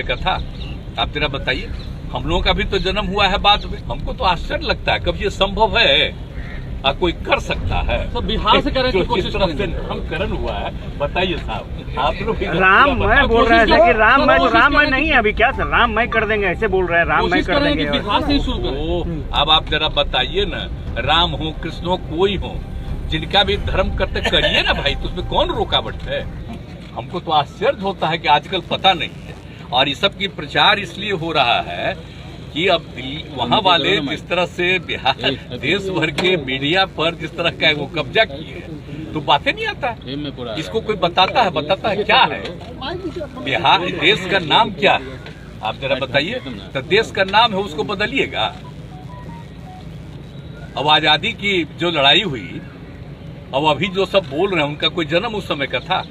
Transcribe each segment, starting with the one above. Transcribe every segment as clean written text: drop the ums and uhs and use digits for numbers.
कथा आप जरा बताइए। हम लोगों का भी तो जन्म हुआ है बाद में। हमको तो आश्चर्य लगता है कब ये संभव है कोई कर सकता है। तो बिहार से करने की कोशिश से नामकरण हुआ है, बताइए साहब आप लोग। राममय बोल रहे हैं कि राममय नहीं है अभी, क्या सर राममय कर देंगे ऐसे बोल रहे हैं, राममय कर देंगे बिहार से ही शुरू करें। अब आप जरा बताइए ना, राम हो कृष्ण हो कोई हो, जिनका भी धर्म करते करिए ना भाई, तो उसमें कौन रुकावट है। हमको तो आश्चर्य होता है कि आजकल पता नहीं है, और इस सब की प्रचार इसलिए हो रहा है कि अब वहाँ वाले जिस तरह से बिहार देश भर के मीडिया पर जिस तरह का वो कब्जा किए तो बातें नहीं आता है। इसको कोई बताता है क्या है बिहार, देश का नाम क्या है आप जरा बताइए। तो देश का नाम है उसको बदलिएगा। अब आजादी की जो लड़ाई हुई, अब अभी जो सब बोल रहे हैं उनका कोई जन्म उस समय का था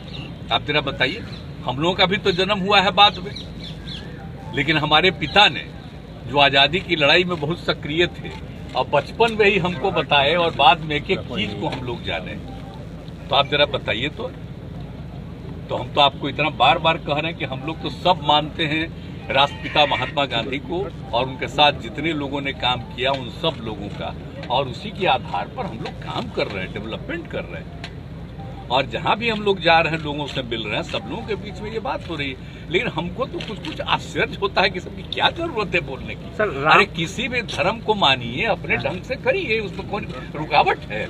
आप जरा बताइए। हम लोगों का भी तो जन्म हुआ है बाद में, लेकिन हमारे पिता ने जो आजादी की लड़ाई में बहुत सक्रिय थे और बचपन में ही हमको बताए और बाद में एक एक चीज को हम लोग जाने, तो आप जरा बताइए। तो हम तो आपको इतना बार बार कह रहे हैं कि हम लोग तो सब मानते हैं राष्ट्रपिता महात्मा गांधी को और उनके साथ जितने लोगों ने काम किया उन सब लोगों का, और उसी के आधार पर हम लोग काम कर रहे हैं, डेवलपमेंट कर रहे हैं। और जहां भी हम लोग जा रहे हैं लोगों से मिल रहे हैं, सब लोगों के बीच में ये बात हो रही है। लेकिन हमको तो कुछ आश्चर्य होता है कि सबकी क्या जरूरत है बोलने की। अरे किसी भी धर्म को मानिए, अपने ढंग से करिए, उसमें कौन रुकावट है।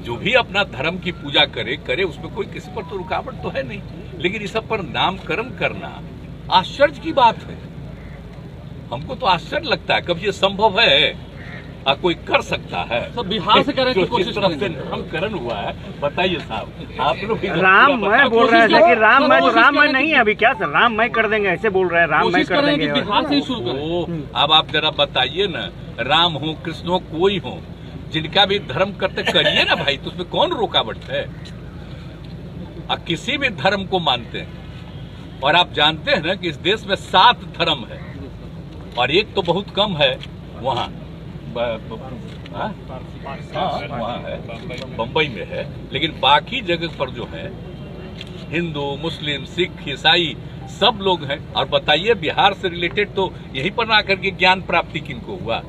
जो भी अपना धर्म की पूजा करे उसमें कोई किसी पर तो रुकावट तो है नहीं। लेकिन इस सब पर नामकरण करना आश्चर्य की बात है। हमको तो आश्चर्य लगता है कब ये संभव है कोई कर सकता है। तो बिहार से करने की कोशिश से नामकरण हुआ है, बताइए साहब आप लोग। राममय बोल रहे हैं कि राममय नहीं है अभी, क्या सर राममय कर देंगे ऐसे बोल रहे हैं, राममय कर देंगे बिहार से ही शुरू करें। अब आप जरा बताइए ना, राम हो कृष्ण हो कोई हो, जिनका भी धर्म करते करिए ना भाई, तो उसमें कौन रुकावट है। किसी भी धर्म को मानते हैं, और आप जानते हैं ना कि इस देश में 7 धर्म है और एक तो बहुत कम है वहाँ वहाँ है, बम्बई में है, लेकिन बाकी जगह पर जो है हिंदू मुस्लिम सिख ईसाई सब लोग हैं। और बताइए बिहार से रिलेटेड तो यहीं पर ना करके ज्ञान प्राप्ति किनको हुआ,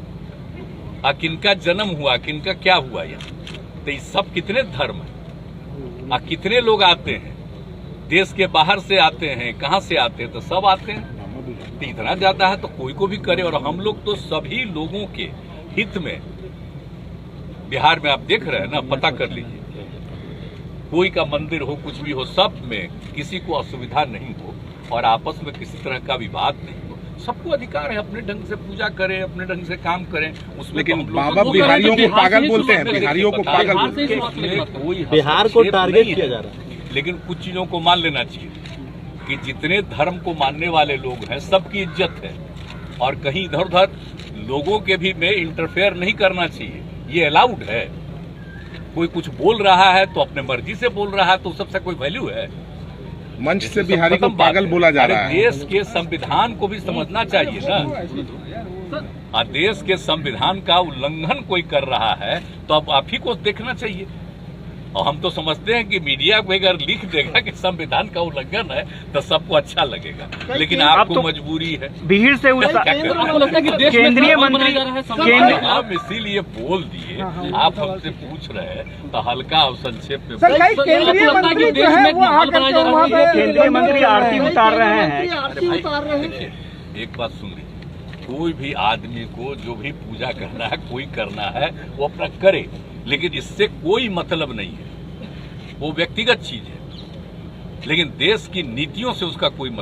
किनका जन्म हुआ, किनका क्या हुआ यहाँ। तो ये सब कितने धर्म है, कितने लोग आते हैं, देश के बाहर से आते हैं, कहाँ से आते हैं, तो सब आते हैं। तो इतना ज्यादा है तो कोई को भी करे। और हम लोग तो सभी लोगों के हित में बिहार में आप देख रहे हैं ना, पता कर लीजिए, कोई का मंदिर हो कुछ भी हो, सब में किसी को असुविधा नहीं हो और आपस में किसी तरह का विवाद नहीं हो। सबको अधिकार है अपने ढंग से पूजा करें, अपने ढंग से काम करें उसमें। लेकिन बाबा बिहारियों को पागल बोलते हैं, बिहारियों को पागल बोलते हैं। कोई बिहार को टारगेट किया जा रहा है। लेकिन कुछ चीजों को मान लेना चाहिए कि जितने धर्म को मानने वाले लोग हैं सबकी इज्जत है, और कहीं इधर उधर लोगों के भी में इंटरफेयर नहीं करना चाहिए, ये अलाउड है। कोई कुछ बोल रहा है तो अपने मर्जी से बोल रहा है, तो सबसे कोई वैल्यू है। मंच से बिहारी को पागल बोला जा रहा है। देश के संविधान को भी समझना चाहिए ना। देश के संविधान का उल्लंघन कोई कर रहा है तो अब आप ही को देखना चाहिए। और हम तो समझते हैं कि मीडिया को अगर लिख देगा कि संविधान का उल्लंघन है तो सबको अच्छा लगेगा, लेकिन आपको तो मजबूरी है। भीड़ से केंद्रीय मंत्री आप इसीलिए बोल दिए, आप हमसे पूछ रहे हैं तो हल्का और संक्षेप में। केंद्रीय मंत्री आरती उतार रहे हैं। देखिए एक बात सुन लीजिए, कोई भी आदमी को जो भी पूजा करना है कोई करना है वो अपना करे, लेकिन इससे कोई मतलब नहीं है, वो व्यक्तिगत चीज है। लेकिन देश की नीतियों से उसका कोई मतलब